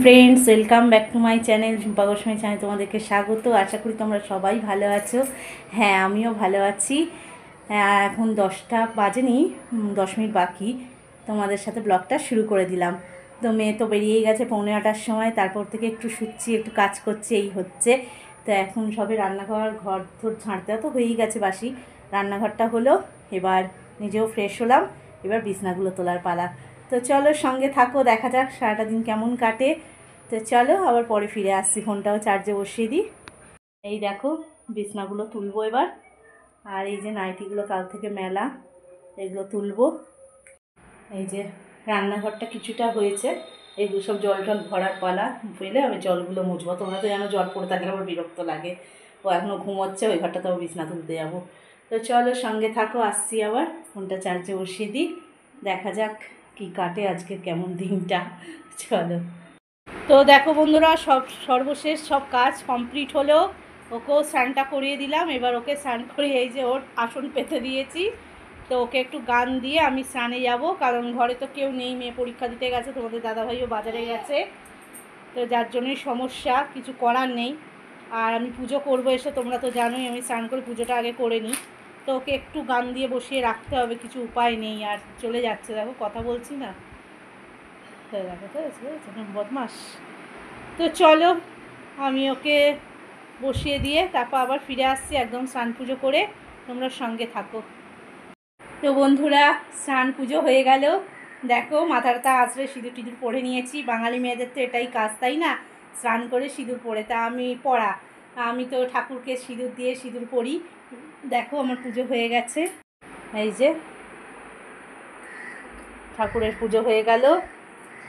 Friends, welcome back to my channel Jhumpa Goswami channel. তোমাদেরকে স্বাগত। আশা করি তোমরা সবাই ভালো আছো। হ্যাঁ, আমিও ভালো আছি। এখন 10টা বাজেনি, 10 মিনিট বাকি। তোমাদের সাথে ব্লগটা শুরু করে দিলাম। তো মেয়ে তো বেরিয়েই গেছে 9:45 সময়। তারপর থেকে একটু শুচ্ছি, একটু কাজ করছি, এই হচ্ছে। তো এখন সবে রান্নাঘর ঘর ধর ঝাঁটতে তো হয়েই গেছে বাসি। রান্নাঘরটা হলো, এবার নিজেও ফ্রেশ হলাম। এবার বিছনাগুলো তোলার পালা। তো চলো সঙ্গে থাকো, দেখা যাক সারাটা দিন কেমন কাটে। তো চলো আবার পরে ফিরে আসছি, ফোনটাও চার্জে বসিয়ে দিই। এই দেখো বিছনাগুলো তুলবো এবার। আর এই যে নাইটিগুলো কাল থেকে মেলা, এগুলো তুলবো। এই যে রান্নাঘরটা কিছুটা হয়েছে, এগুলো সব জল টল ভরার পালা। ফেলে আমি জলগুলো মুছবো। তোমরা তো যেন জল পড়ে থাকলে আমার বিরক্ত লাগে। ও এখনও ঘুমোচ্ছে, ওই ঘরটা তো বিছনা তুলতে যাবো। তো চলো সঙ্গে থাকো, আসছি আবার। ফোনটা চার্জে বসিয়ে দিই, দেখা যাক কি কাটে আজকে, কেমন দিনটা। চলো। তো দেখো বন্ধুরা, সর্বশেষ সব কাজ কমপ্লিট হলো। ওকেও স্নানটা করিয়ে দিলাম। এবার ওকে স্নান করিয়ে এই যে ওর আসন পেতে দিয়েছি। তো ওকে একটু গান দিয়ে আমি স্নানে যাব, কারণ ঘরে তো কেউ নেই। মেয়ে পরীক্ষা দিতে গেছে, তোমাদের দাদাভাইও বাজারে গেছে। তো যার জন্যই সমস্যা, কিছু করার নেই। আর আমি পুজো করবো এসে, তোমরা তো জানোই আমি স্নান করে পুজোটা আগে করে নিই। তো ওকে একটু গান দিয়ে বসিয়ে রাখতে হবে, কিছু উপায় নেই। আর চলে যাচ্ছে, দেখো কথা বলছি না, দেখো তো বদমাস। তো চলো আমি ওকে বসিয়ে দিয়ে তারপর আবার ফিরে আসছি একদম স্নান পুজো করে। তোমরা সঙ্গে থাকো। তো বন্ধুরা, স্নান পুজো হয়ে গেল। দেখো মাথাটা আঁচড়ে সিঁদুর টিঁদুর পরে নিয়েছি। বাঙালি মেয়েদের তো এটাই কাজ, তাই না? স্নান করে সিঁদুর পরে। তা আমি তো ঠাকুরকে সিঁদুর দিয়ে সিঁদুর পরি। দেখো আমার পুজো হয়ে গেছে। এই যে ঠাকুরের পুজো হয়ে গেল।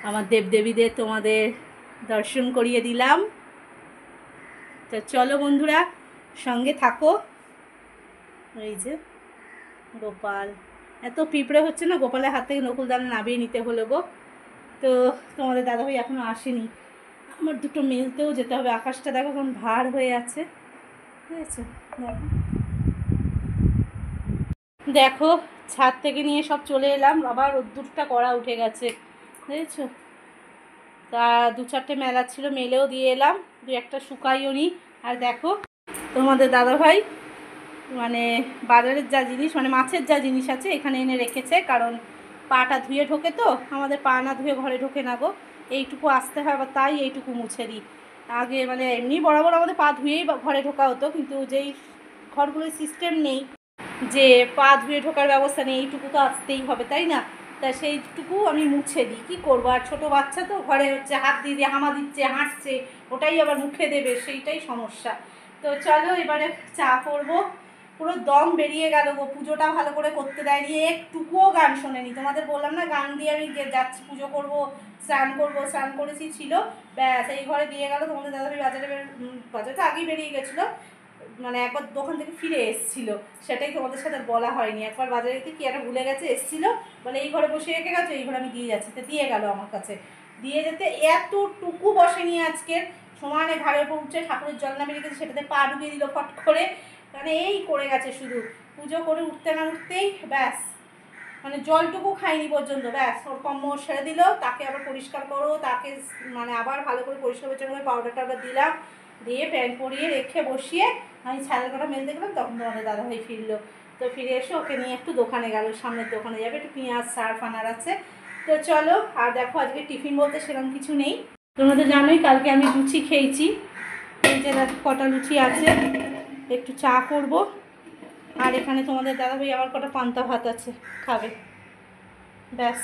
আমার দেবদেবীদের তোমাদের দর্শন করিয়ে দিলাম। তো চলো বন্ধুরা সঙ্গে থাকো। এই যে গোপাল, এত পিঁপড়ে হচ্ছে না, গোপালের হাত থেকে নকুলদানা নামিয়ে নিতে হলো গো। তো তোমাদের দাদাভাই এখনও আসেনি, আমার দুটো মেলতেও যেতে হবে। আকাশটা দেখো কেমন ভার হয়ে আছে, বুঝেছো? দেখো ছাদ থেকে নিয়ে সব চলে এলাম, আবার রোদ্দুরটা কড়া উঠে গেছে, বুঝেছো? তা 2-4টে মেলা ছিল, মেলেও দিয়ে এলাম। 2-একটা শুকাইও নি। আর দেখো তোমাদের দাদাভাই মানে বাজারের যা জিনিস, মানে মাছের যা জিনিস আছে এখানে এনে রেখেছে, কারণ পাটা ধুয়ে ঢোকে তো, আমাদের পা না ধুয়ে ঘরে ঢোকে না গো। এইটুকু আসতে হয়, আবার তাই এইটুকু মুছে দিই। আগে মানে এমনি বরাবর আমাদের পা ধুয়েই ঘরে ঢোকা হতো, কিন্তু যেই ঘরগুলোর সিস্টেম নেই, যে পা ধুয়ে ঢোকার ব্যবস্থা নেই, এইটুকু তো আসতেই হবে, তাই না? তা সেইটুকু আমি মুছে দিই, কী করবো। আর ছোটো বাচ্চা তো ঘরে হচ্ছে, হাত দিয়ে দিয়ে হামা দিচ্ছে, হাঁটছে, ওটাই আবার মুখে দেবে, সেইটাই সমস্যা। তো চলো এবারে চা করবো। পুরো দম বেরিয়ে গেল গো, পুজোটা ভালো করে করতে দেয়নি, একটুকুও গান শোনেনি। তোমাদের বললাম না গান দিয়ে আমি যাচ্ছি পুজো করবো, স্নান করেছি ছিল, ব্যাস এই ঘরে দিয়ে গেল। তোমাদের দাদাভাই বাজারে তো আগেই বেরিয়ে গেছিলো, মানে একবার দোকান থেকে ফিরে এসেছিলো, সেটাই তোমাদের সাথে বলা হয়নি। একবার বাজারে গিয়ে কি একটা ভুলে গেছে, এসেছিলো বলে এই ঘরে বসে রেখে গেছে, এই ঘরে আমি দিয়ে যাচ্ছি। তো দিয়ে গেল আমার কাছে, দিয়ে যেতে এতটুকু বসেনি আজকে, সমানে ঘাড়ের উপর উঠছে, ঠাকুরের জল নামিয়ে রেখেছে, সেটাতে পা ঢুকিয়ে দিল ফট করে। মানে এই করে গেছে, শুধু পুজো করে উঠতে না উঠতেই ব্যাস, মানে জলটুকু খাইনি পর্যন্ত, ব্যাস ওর কম্ম সেরে দিল। তাকে আবার পরিষ্কার করো, তাকে মানে আবার ভালো করে পরিষ্কার পরিচ্ছন্ন করে পাউডার টাউডার দিলাম, দিয়ে প্যান্ট পরিয়ে রেখে বসিয়ে আমি ছাদের কটা মেলতে গেলাম। তখন তোমাদের দাদাভাই ফিরলো। তো ফিরে এসে ওকে নিয়ে একটু দোকানে গেল, সামনের দোকানে যাবে, একটু পেঁয়াজ সার্ফ আনার আছে। তো চলো। আর দেখো আজকে টিফিন বলতে সেরকম কিছু নেই। তোমরা তো জানোই কালকে আমি লুচি খেয়েছি, এই যে কটা লুচি আছে, একটু চা করব। আর এখানে তোমাদের দাদাভাই আবার কটা পান্তা ভাত আছে, খাবে, ব্যাস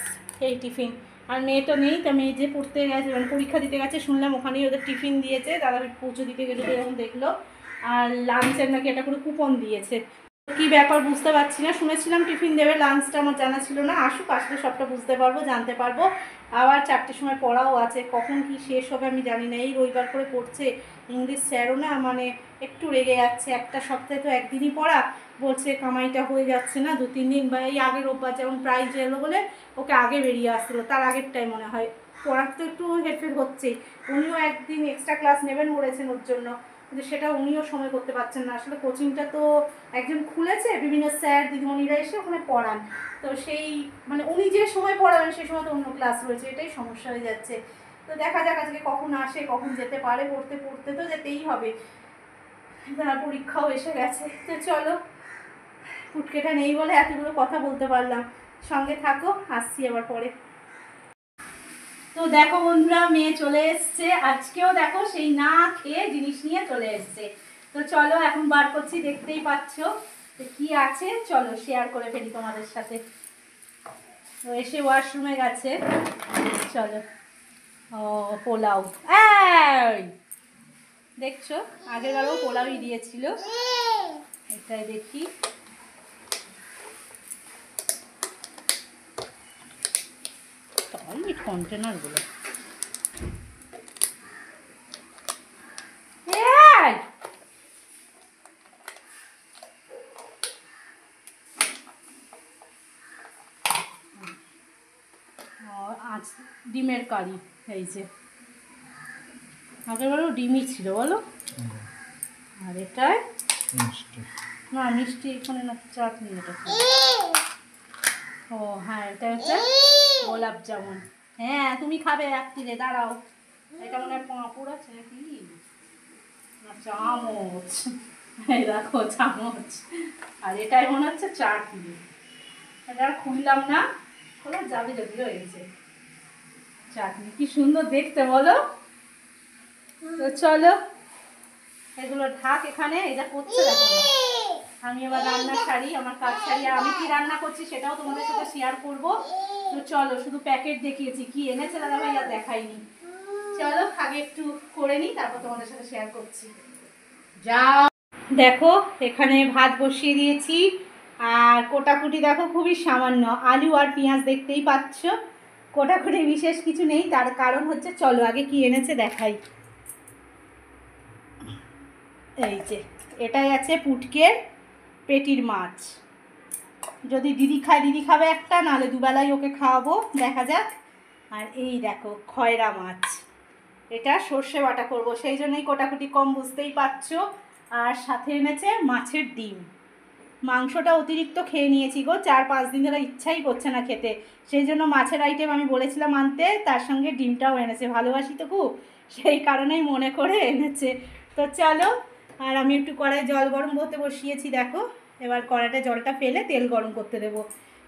এই টিফিন। আর মেয়ে তো নেই, তা মেয়ে যে পড়তে গেছে, মানে পরীক্ষা দিতে গেছে, শুনলাম ওখানেই ওদের টিফিন দিয়েছে, দাদাভাই পৌঁছে দিতে গেলে এরকম দেখলো। আর লাঞ্চের নাকি একটা করে কুপন দিয়েছে, কি ব্যাপার বুঝতে পারছি না। শুনেছিলাম টিফিন দেবে, লাঞ্চটা আমার জানা ছিল না। আসুক, আসলে সবটা বুঝতে পারবো, জানতে পারবো। আবার 4টের সময় পড়াও আছে, কখন কি শেষ হবে আমি জানি না। এই রবিবার করে পড়ছে, ইংলিশ স্যারও না মানে একটু রেগে যাচ্ছে। একটা সপ্তাহে তো একদিনই পড়া, বলছে কামাইটা হয়ে যাচ্ছে না 2-3 দিন, বা এই আগের রোববার যেমন প্রাইজ এলো বলে ওকে আগে বেরিয়ে আসছিলো, তার আগেরটাই মনে হয়। পড়ার তো একটু হেরফের হচ্ছেই। উনিও একদিন এক্সট্রা ক্লাস নেবেন বলেছেন ওর জন্য, কিন্তু সেটা উনিও সময় করতে পারছেন না। আসলে কোচিংটা তো একজন খুলেছে, বিভিন্ন স্যার দিদিমণিরা এসে ওখানে পড়ান, তো সেই মানে উনি যে সময় পড়াবেন সেই সময় তো অন্য ক্লাস রয়েছে, এটাই সমস্যা হয়ে যাচ্ছে। তো দেখা যাক আজকে কখন আসে, কখন যেতে পারে। পড়তে পড়তে তো যেতেই হবে, তার পরীক্ষাও এসে গেছে। তো চলো, ফুটকেটা নেই বলে এতগুলো কথা বলতে পারলাম। সঙ্গে থাকো, আসছি আবার পরে। তো দেখো বন্ধুরা, মেয়ে চলে এসছে। আজকেও দেখো সেই না খেয়ে জিনিস নিয়ে চলে এসছে। তো চলো এখন বার করছি, দেখতেই পাচ্ছ কি আছে। চলো শেয়ার করে ফেলি তোমাদের সাথে। তো এসে ওয়াশরুমে গেছে। চলো। ও পোলাও, এই দেখছো আগের বারও পোলাওই দিয়েছিল। এটাই দেখি, কন্টেনারগুলো আজ ডিমের কারি। এই যে আগের বারও ডিমই ছিল বলো। আর এটাই না মিষ্টি, এখানে না চাটনি। এটা ও হ্যাঁ, এটা হচ্ছে গোলাপ জামুন। হ্যাঁ তুমি খাবে রাত্রিরে, দাঁড়াও। এটা মনে হয় পাঁপড় আছে নাকি না চামচ। এই দেখো চামচ। আর এটাই মনে হচ্ছে চাটনি। এটা আর খুললাম না, খোলা যাবে যদি রয়েছে। চাটনি কি সুন্দর দেখতে বলো। তো চলো এগুলো ঢাক এখানে। এটা করছে দেখো, আমি আবার রান্না সারি, আমার কাজ সারি। আর আমি কি রান্না করছি সেটাও তোমাদের সাথে শেয়ার করব। তো চলো, শুধু প্যাকেট দেখিয়েছি, কি এনেছে দাদা ভাই আর দেখাইনি। চলো আগে একটু করে নিই, তারপর তোমাদের সাথে শেয়ার করছি। যাও দেখো এখানে ভাত বসিয়ে দিয়েছি। আর কোটাকুটি দেখো খুবই সামান্য, আলু আর পেঁয়াজ দেখতেই পাচ্ছ। কোটাকুটি বিশেষ কিছু নেই, তার কারণ হচ্ছে চলো আগে কি এনেছে দেখাই। এই যে এটাই আছে পুটকের পেটির মাছ। যদি দিদি খায়, দিদি খাবে একটা, নাহলে দুবেলাই ওকে খাওয়াবো, দেখা যাক। আর এই দেখো খয়রা মাছ, এটা সর্ষে বাটা করব, সেই জন্যই কোটাকুটি কম, বুঝতেই পারছো। আর সাথে এনেছে মাছের ডিম। মাংসটা অতিরিক্ত খেয়ে নিয়েছি গো, 4-5 দিন ধরে ইচ্ছাই করছে না খেতে। সেই জন্য মাছের আইটেম আমি বলেছিলাম আনতে, তার সঙ্গে ডিমটাও এনেছে, ভালোবাসি তো খুব, সেই কারণেই মনে করে এনেছে। তো চলো, আর আমি একটু কড়াই জল গরম করতে বসিয়েছি দেখো। এবার কড়াইটা জলটা ফেলে তেল গরম করতে দেবো।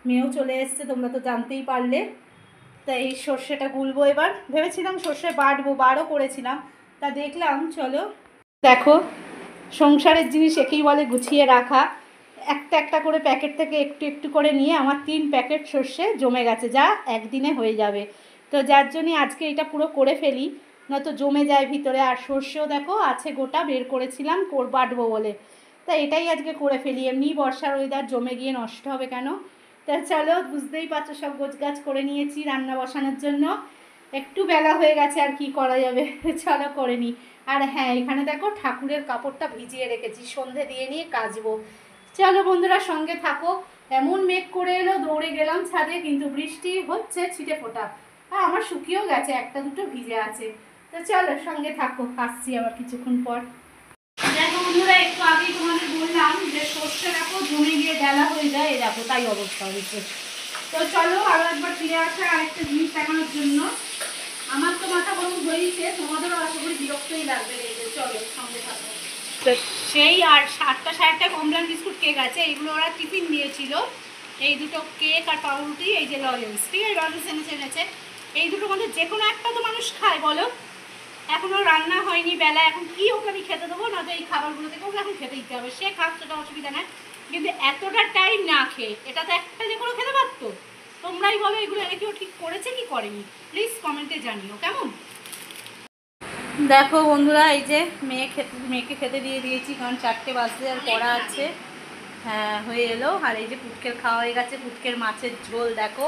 মেয়েও চলে এসছে, তোমরা তো জানতেই পারলে। তা এই সর্ষেটা গুলবো এবার। ভেবেছিলাম সর্ষে বাটবো, বারও করেছিলাম, তা দেখলাম চলো। দেখো সংসারের জিনিস একেই বলে গুছিয়ে রাখা। একটা একটা করে প্যাকেট থেকে একটু একটু করে নিয়ে আমার 3 প্যাকেট সর্ষে জমে গেছে, যা একদিনে হয়ে যাবে। তো যার জন্যই আজকে এটা পুরো করে ফেলি, নয়তো জমে যায় ভিতরে। আর সর্ষেও দেখো আছে গোটা, বের করেছিলাম বাটবো বলে। তা এটাই আজকে করে ফেলি, এমনি বর্ষার ওয়েদার, জমে গিয়ে নষ্ট হবে কেন। তা চলো, বুঝতেই পারছো সব গোছগাছ করে নিয়েছি রান্না বসানোর জন্য। একটু বেলা হয়ে গেছে, আর কি করা যাবে। চলো করে নিই। আর হ্যাঁ, এখানে দেখো ঠাকুরের কাপড়টা ভিজিয়ে রেখেছি, সন্ধে দিয়ে নিয়ে কাচবো। চলো বন্ধুরা সঙ্গে থাকো। এমন মেঘ করে এলো, দৌড়ে গেলাম ছাদে, কিন্তু বৃষ্টি হচ্ছে ছিটে ফোটা। আর আমার শুকিয়েও গেছে, একটা দুটো ভিজে আছে। তো চলো সঙ্গে থাকো, আসছি আবার কিছুক্ষণ পর। দেখো বন্ধুরা, একটু আগেই তোমাদের বললাম যে সর্ষে দেখো জমে গিয়ে ডেলা হয়ে যায়, এই দেখো তাই অবস্থা হয়েছে। তো চলো আরও একবার ফিরে আসা আরেকটা জিনিস দেখানোর জন্য। আমার তো মাথা গরম হয়েছে, তোমাদেরও আশা করি বিরক্তই লাগবে। এই যে চলো সঙ্গে থাকো। তো সেই আর 8টা 8:30টায় কমপ্লান বিস্কুট কেক আছে, এইগুলো ওরা টিফিন দিয়েছিল। এই দুটো কেক আর পাউরুটি, এই যে লজেন্স, ঠিক আছে লজেন্স এনেছে। এই দুটোর মধ্যে যে কোনো একটা তো মানুষ খায় বলো। এখনও রান্না হয়নি বেলা, এখন কি ওকে আমি খেতে দেবো না? তো এই খাবারগুলো থেকে ওকে এখন খেতে দিতে হবে। সে খাক, সেটা অসুবিধা নেই, কিন্তু এতটা টাইম না খেয়ে এটা তো একটা যে কোনো খেতে পারতো। তোমরাই বলো এগুলো এনে কেউ ঠিক করেছে কি করেনি, প্লিজ কমেন্টে জানিও কেমন। দেখো বন্ধুরা, এই যে মেয়েকে খেতে দিয়ে দিয়েছি, কারণ 4টে বাজতে আর পড়া আছে। হ্যাঁ হয়ে এলো। আর এই যে পুটকের খাওয়া হয়ে গেছে, পুটকের মাছের ঝোল দেখো।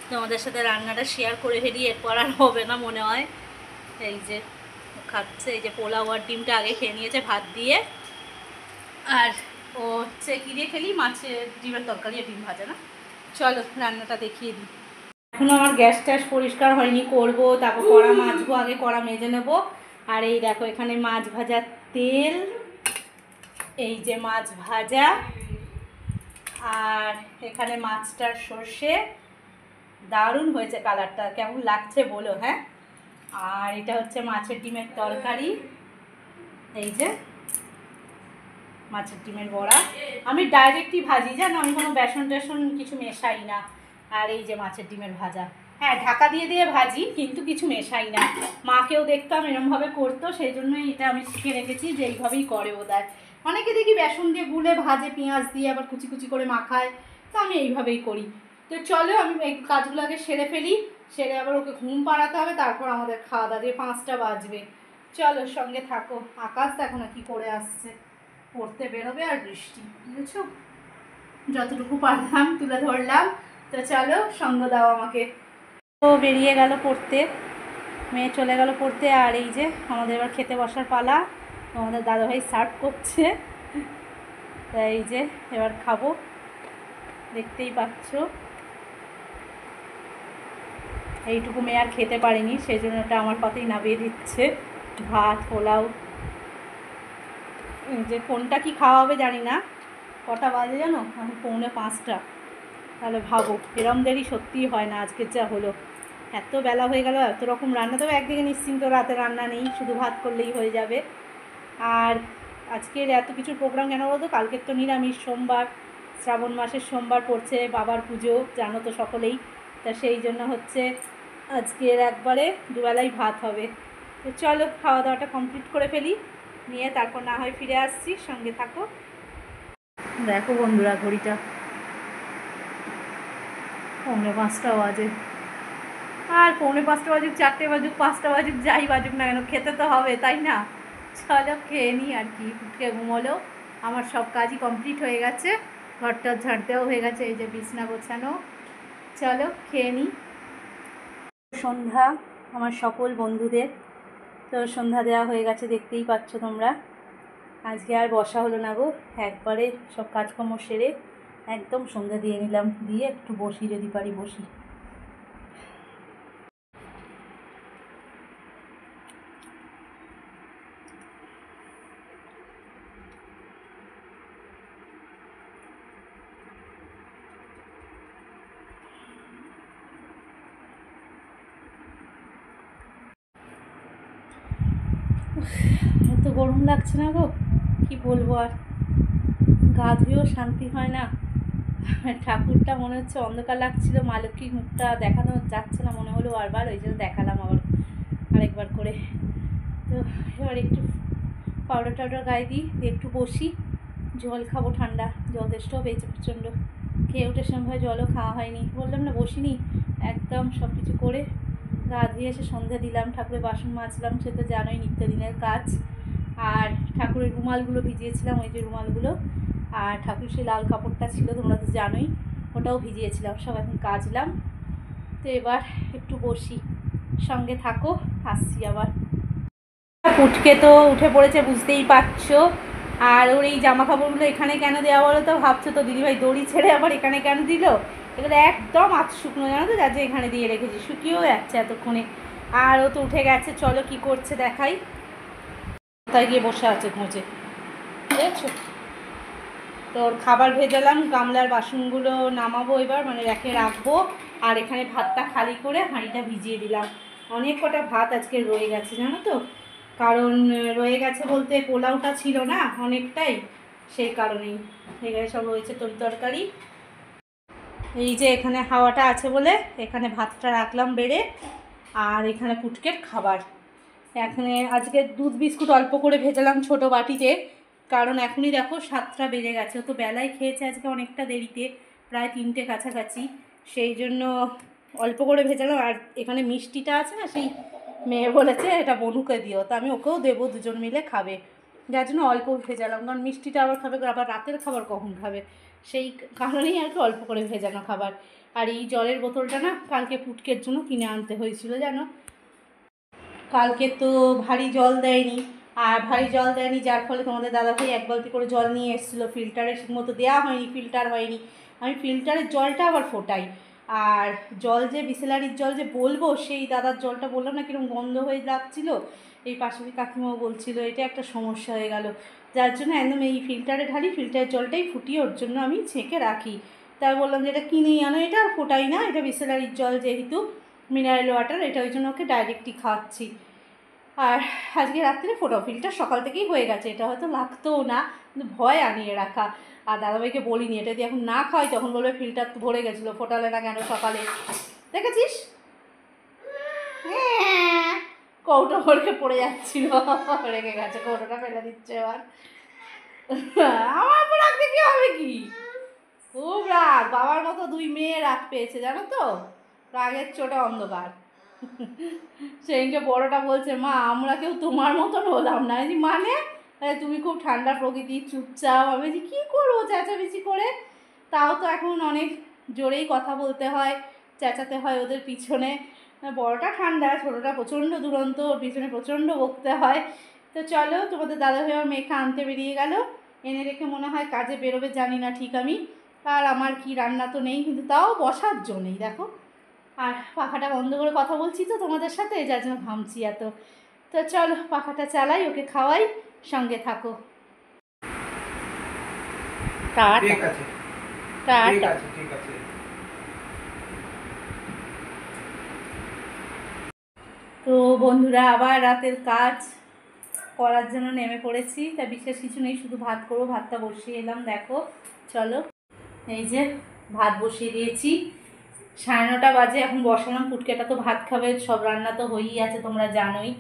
তোমাদের সাথে রান্নাটা শেয়ার করে ফেলি, এরপর আর হবে না মনে হয়। এই যে খাচ্ছে, এই যে পোলাও আর ডিমটা আগে খেয়ে নিয়েছে ভাত দিয়ে। আর ও হচ্ছে কী দিয়ে খেলি, মাছের ডিমের তরকারি আর ডিম ভাজা না। চলো রান্নাটা দেখিয়ে দিই। এখনও আমার গ্যাস ট্যাস পরিষ্কার হয়নি, করবো, তারপর কড়া মাজবো, আগে কড়া মেজে নেবো। আর এই দেখো এখানে মাছ ভাজার তেল, এই যে মাছ ভাজা, আর এখানে মাছটার সর্ষে। দারুণ হয়েছে কালারটা, কেমন লাগছে বলো। হ্যাঁ আর এটা হচ্ছে মাছের ডিমের তরকারি, এই যে মাছের ডিমের বড়া। আমি ডাইরেক্টই ভাজি, জানো, আমি কোনো বেসন টেসন কিছু মেশাই না। আর এই যে মাছের ডিমের ভাজা, হ্যাঁ ঢাকা দিয়ে দিয়ে ভাজি, কিন্তু কিছু মেশাই না। মাকেও দেখতাম এরমভাবে করতো, সেই জন্যই এটা আমি শিখে রেখেছি যে এইভাবেই করে বোধহয়। অনেকে দেখি বেসন দিয়ে গুলে ভাজে, পেঁয়াজ দিয়ে আবার কুচি কুচি করে মাখায়, তো আমি এইভাবেই করি। তো চলো আমি এই কাজগুলো আগে সেরে ফেলি, সেরে আবার ওকে ঘুম পাড়াতে হবে, তারপর আমাদের খাওয়া দাওয়া দিয়ে 5টা বাজবে। চলো সঙ্গে থাকো। আকাশ দেখো না কি করে আসছে, পড়তে বেরোবে আর বৃষ্টি, বুঝেছো? যতটুকু পারলাম তুলে ধরলাম। তো চলো সঙ্গ দাও আমাকে। তো বেরিয়ে গেল পড়তে, মেয়ে চলে গেল পড়তে। আর এই যে আমাদের এবার খেতে বসার পালা, আমাদের দাদাভাই সার্ভ করছে। তাই এই যে এবার খাবো, দেখতেই পাচ্ছ। এইটুকু মেয়ে আর খেতে পারেনি, সেই জন্য ওটা আমার পাতেই নামিয়ে দিচ্ছে, ভাত পোলাও। যে কোনটা কি খাওয়া হবে জানি না। কটা বাজে জানো? এখন 4:45। তাহলে ভাবো, এরম দেরি সত্যিই হয় না, আজকের যা হলো। এত বেলা হয়ে গেল, এত রকম রান্না। তবে একদিকে নিশ্চিন্ত, রাতে রান্না নেই, শুধু ভাত করলেই হয়ে যাবে। আর আজকের এত কিছু প্রোগ্রাম কেন বলতো? কালকের তো নিরামিষ, সোমবার, শ্রাবণ মাসের সোমবার পড়ছে, বাবার পুজো, জানো তো সকলেই। তা সেই জন্য হচ্ছে আজকের একবারে দুবেলাই ভাত হবে। তো চলো খাওয়া দাওয়াটা কমপ্লিট করে ফেলি, নিয়ে তারপর না হয় ফিরে আসছি, সঙ্গে থাকো। দেখো বন্ধুরা, ঘড়িটা 4:45 বাজে। আর 4:45 বাজুক, 4টে বাজুক, 5টা বাজুক, যাই বাজুক না কেন, খেতে তো হবে, তাই না? চলো খেয়ে নিই আর কি। উঠে ঘুমোলো, আমার সব কাজই কমপ্লিট হয়ে গেছে, ঘরটা ঝাড় দেওয়া হয়ে গেছে, এই যে বিছনা গোছানো। চলো খেয়ে নিই। সন্ধ্যা আমার সকল বন্ধুদের, তো সন্ধ্যা দেওয়া হয়ে গেছে, দেখতেই পাচ্ছ তোমরা। আজকে আর বসা হলো না গো, একবারে সব কাজকর্ম সেরে একদম সন্ধ্যা দিয়ে নিলাম, দিয়ে একটু বসি, যদি পারি বসি। এত গরম লাগছে না গো, কি বলবো আর। গা ধুয়েও শান্তি হয় না। ঠাকুরটা মনে হচ্ছে অন্ধকার লাগছিল, মা লক্ষ্মীর মুখটা দেখানো যাচ্ছে না মনে হলো বারবার, ওই জন্য দেখালাম আবার আরেকবার করে। তো এবার একটু পাউডার টাউডার গায়ে দিই, একটু বসি, জল খাবো, ঠান্ডা জল তেষ্টাও পেয়েছে প্রচণ্ড। খেয়ে উঠে সেরকমভাবে জলও খাওয়া হয়নি, বললাম না বসিনি। একদম সব কিছু করে গা ধুয়ে এসে সন্ধ্যা দিলাম, ঠাকুরের বাসন মাজলাম, সে তো জানোই নিত্যদিনের কাজ। আর ঠাকুরের রুমালগুলো ভিজিয়েছিলাম, ওই যে রুমালগুলো, আর ঠাকুর সেই লাল কাপড়টা ছিল তোমরা তো জানোই, ওটাও ভিজিয়েছিলাম, সব এখন কাচলাম। তো এবার একটু বসি, সঙ্গে থাকো, আসছি আবার। পুটকে তো উঠে পড়েছে, বুঝতেই পারছো। আর ওর এই জামা কাপড়গুলো এখানে কেন দেওয়া বলো তো? ভাবছো তো দিদিভাই দড়ি ছেড়ে আবার এখানে কেন দিল? এগুলো একদম আজ শুকনো, জানো তো, যার যে এখানে দিয়ে রেখেছি, শুকিয়েও যাচ্ছে এতক্ষণে। আর ও তো উঠে গেছে, চলো কি করছে দেখাই। তাই গিয়ে বসে আছে খোঁজে, বুঝেছো? তো ওর খাবার ভেজালাম, গামলার বাসনগুলো নামাবো এবার, মানে রেখে রাখবো। আর এখানে ভাতটা খালি করে হাঁড়িটা ভিজিয়ে দিলাম। অনেক কটা ভাত আজকে রয়ে গেছে, জানো তো। কারণ রয়ে গেছে বলতে, পোলাওটা ছিল না অনেকটাই, সেই কারণেই। এখানে সব রয়েছে তরকারি। এই যে এখানে হাওয়াটা আছে বলে এখানে ভাতটা রাখলাম বেড়ে। আর এখানে পুটকের খাবার। এখানে আজকে দুধ বিস্কুট অল্প করে ভেজালাম ছোট বাটিতে, কারণ এখনই দেখো 7টা বেজে গেছে, ও তো বেলায় খেয়েছে আজকে অনেকটা দেরিতে, প্রায় 3টে কাছাকাছি। সেই জন্য অল্প করে ভেজালাম। আর এখানে মিষ্টিটা আছে না, সেই মেয়ে বলেছে এটা বনুকে দিও, তো আমি ওকেও দেবো, দুজন মিলে খাবে, যার জন্য অল্প ভেজালাম। কারণ মিষ্টিটা আবার খাবে, আবার রাতের খাবার কখন খাবে, সেই কারণেই আর কি অল্প করে ভেজানো খাবার। আর এই জলের বোতলটা না কালকে পুটকের জন্য কিনে আনতে হয়েছিল, জানো। কালকে তো ভারী জল দেয়নি, আর ভারী জল দেয়নি যার ফলে তোমাদের দাদাভাই 1 বালতি করে জল নিয়ে এসেছিলো, ফিল্টারে ঠিকমতো দেওয়া হয়নি, ফিল্টার হয়নি। আমি ফিল্টারের জলটা আবার ফোটাই। আর জল যে বিসলারির জল যে বলবো, সেই দাদার জলটা বললাম না কিরকম গন্ধ হয়ে যাচ্ছিলো। এই পাশের কাকিমাও বলছিল এটা একটা সমস্যা হয়ে গেল, যার জন্য একদম এই ফিল্টারে ঢালি, ফিল্টারের জলটাই ফুটিয়ে ওর জন্য আমি ছেঁকে রাখি। তাই বললাম যে এটা কিনেই আনো, এটা আর ফোটাই না, এটা বিসলারির জল যেহেতু, মিনারেল ওয়াটার, এটা ওই জন্য ওকে ডাইরেক্টই খাওয়াচ্ছি। আর আজকে রাত্রে ফোটাও ফিল্টার সকাল থেকেই হয়ে গেছে, এটা হয়তো লাগতেও না, কিন্তু ভয় আনিয়ে রাখা। আর দাদাভাইকে বলিনি, এটা যদি এখন না খাওয়াই তখন বলবে ফিল্টার তো ভরে গেছিলো, ফোটালে না কেন সকালে, দেখেছিস কৌটো ভরকে পড়ে যাচ্ছিল, রেগে গেছে, কৌটোটা ফেলে দিচ্ছে এবার। আমার উপর রাখতে কি হবে, কি খুব রাগ, বাবার মতো 2 মেয়ে রাগ পেয়েছে জানো তো, রাগের চোটে অন্ধকার। সেদিনকে বড়টা বলছে, মা আমরা কেউ তোমার মতন হলাম না। মানে তুমি খুব ঠান্ডা প্রকৃতি, চুপচাপ। আমি যে কী করবো চেঁচামেচি করে, তাও তো এখন অনেক জোরেই কথা বলতে হয়, চেঁচাতে হয় ওদের পিছনে। বড়টা ঠান্ডা, ছোটোটা প্রচণ্ড দুরন্ত, ওর পিছনে প্রচণ্ড বকতে হয়। তো চলো, তোমাদের দাদাভাই আমার মেয়েকে আনতে বেরিয়ে গেল, এনে রেখে মনে হয় কাজে বেরোবে, জানি না ঠিক আমি। আর আমার কি রান্না তো নেই, কিন্তু তাও বসার জন্যই দেখো। আর পাখাটা বন্ধ করে কথা বলছি তো তোমাদের সাথে, যার জন্য ঘামছি এত। তো চলো পাখাটা চালাই, ওকে খাওয়াই, সঙ্গে থাকো। তো বন্ধুরা, আবার রাতের কাজ করার জন্য নেমে পড়েছি। তা বিশেষ কিছু নেই, শুধু ভাত করবো, ভাতটা বসিয়ে এলাম দেখো। চলো, এই যে ভাত বসিয়ে দিয়েছি, 9:30 বাজে, এখন বসালাম। পুটকেটা তো ভাত খাবে, সব রান্না তো হয়েই আছে তোমরা জানোই।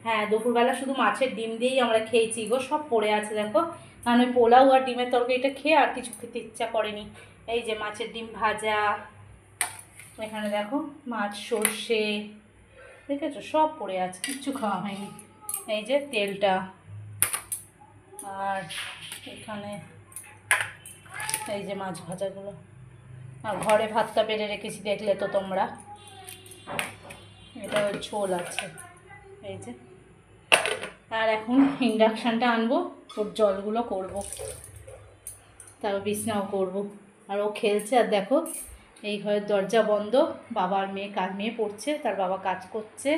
হ্যাঁ, দুপুরবেলা শুধু মাছের ডিম দিয়েই আমরা খেয়েছি গো, সব পড়ে আছে দেখো। কারণ ওই পোলাও আর ডিমের তরকারিটা খেয়ে আর কিছু খেতে ইচ্ছা করেনি। এই যে মাছের ডিম ভাজা, এখানে দেখো মাছ সর্ষে, দেখেছো সব পড়ে আছে, কিচ্ছু খাওয়া হয়নি। এই যে তেলটা, আর এখানে এই যে মাছ ভাজাগুলো, আর ঘরে ভাতটা বেড়ে রেখেছি দেখলে তো তোমরা, এটা ঝোল আছে এই যে। আর এখন ইন্ডাকশানটা আনবো, ওর জলগুলো করবো, তারপর বিছনাও করবো। আর ও খেলছে, আর দেখো এই ঘরের দরজা বন্ধ, বাবা আর মেয়ে পড়ছে, তার বাবা কাজ করছে।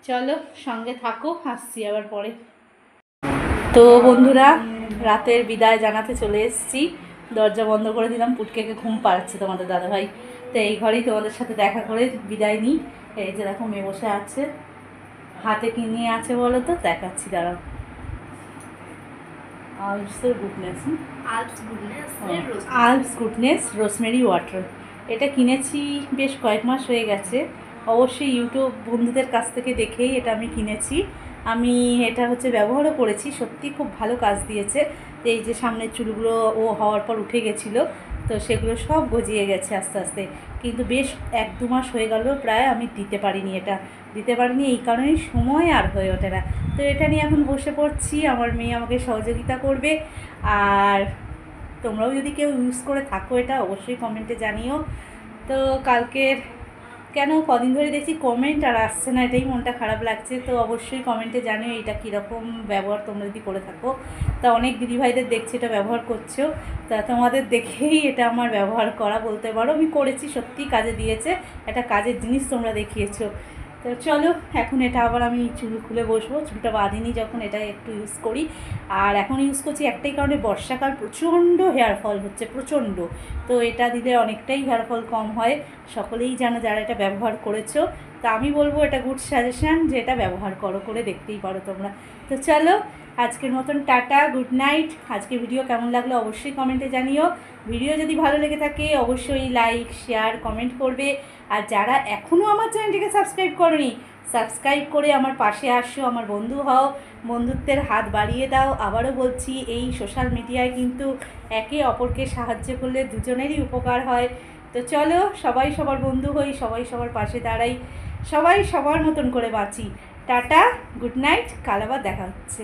চলো সঙ্গে থাকো, আসছি আবার পরে। তো বন্ধুরা, রাতের বিদায় জানাতে চলে এসেছি, দরজা বন্ধ করে দিলাম, পুটকেকে ঘুম পাড়াচ্ছে তোমাদের দাদাভাই। তো এই ঘরেই তোমাদের সাথে দেখা করে বিদায় নিই। এই যে দেখো মেয়ে বসে আছে, হাতে কি নিয়ে আছে বলো তো, দেখাচ্ছি দাঁড়াও। আলপস গুডনেস রোজমেরি ওয়াটার, এটা কিনেছি বেশ কয়েক মাস হয়ে গেছে। অবশ্যই ইউটিউব বন্ধুদের কাছ থেকে দেখেই এটা আমি কিনেছি। আমি এটা হচ্ছে ব্যবহারও করেছি, সত্যি খুব ভালো কাজ দিয়েছে। তো এই যে সামনের চুলগুলো ও হওয়ার পর উঠে গেছিলো, তো সেগুলো সব গজিয়ে গেছে আস্তে আস্তে, কিন্তু বেশ 1-2 মাস হয়ে গেল প্রায় আমি দিতে পারিনি এই কারণেই সময় আর হয়ে ওঠে না। তো এটা নিয়ে এখন বসে পড়ছি, আমার মেয়ে আমাকে সহযোগিতা করবে। আর তোমরাও যদি কেউ ইউজ করে থাকো এটা অবশ্যই কমেন্টে জানিও। তো কালকের কেন কদিন ধরে দেখছি কমেন্ট আর আসছে না, এটাই মনটা খারাপ লাগছে। তো অবশ্যই কমেন্টে জানিও এটা কীরকম ব্যবহার তোমরা যদি করে থাকো। তা অনেক দিদিভাইদের দেখছি এটা ব্যবহার করছো, তা তোমাদের দেখেই এটা আমার ব্যবহার করা বলতে পারো। আমি করেছি, সত্যি কাজে দিয়েছে, একটা কাজের জিনিস তোমরা দেখিয়েছো। তো চলো এখন এটা আবার আমি চুল খুলে বসবো, চুলটা বাঁধিনি যখন, এটা একটু ইউজ করি। আর এখন ইউজ করছি একটাই কারণে, বর্ষাকাল প্রচণ্ড হেয়ার ফল হচ্ছে, প্রচণ্ড। তো এটা দিলে অনেকটাই হেয়ার ফল কম হয়, সকলেই জানো যারা এটা ব্যবহার করেছো। তা আমি বলবো এটা গুড সাজেশান, যে এটা ব্যবহার করে দেখতেই পারো তোমরা। তো চলো আজকের মতন টাটা, গুড নাইট। আজকে ভিডিও কেমন লাগলো অবশ্যই কমেন্টে জানিও। ভিডিও যদি ভালো লেগে থাকে অবশ্যই লাইক শেয়ার কমেন্ট করবে। আর যারা এখনও আমার চ্যানেলটিকে সাবস্ক্রাইব করোনি, সাবস্ক্রাইব করে আমার পাশে আসো, আমার বন্ধু হও, বন্ধুত্বের হাত বাড়িয়ে দাও। আবারও বলছি, এই সোশ্যাল মিডিয়ায় কিন্তু একে অপরকে সাহায্য করলে দুজনেরই উপকার হয়। তো চলো সবাই সবার বন্ধু হই, সবাই সবার পাশে দাঁড়াই, সবাই সবার মতন করে বাঁচি। টাটা, গুড নাইট, কাল আবার দেখা হচ্ছে।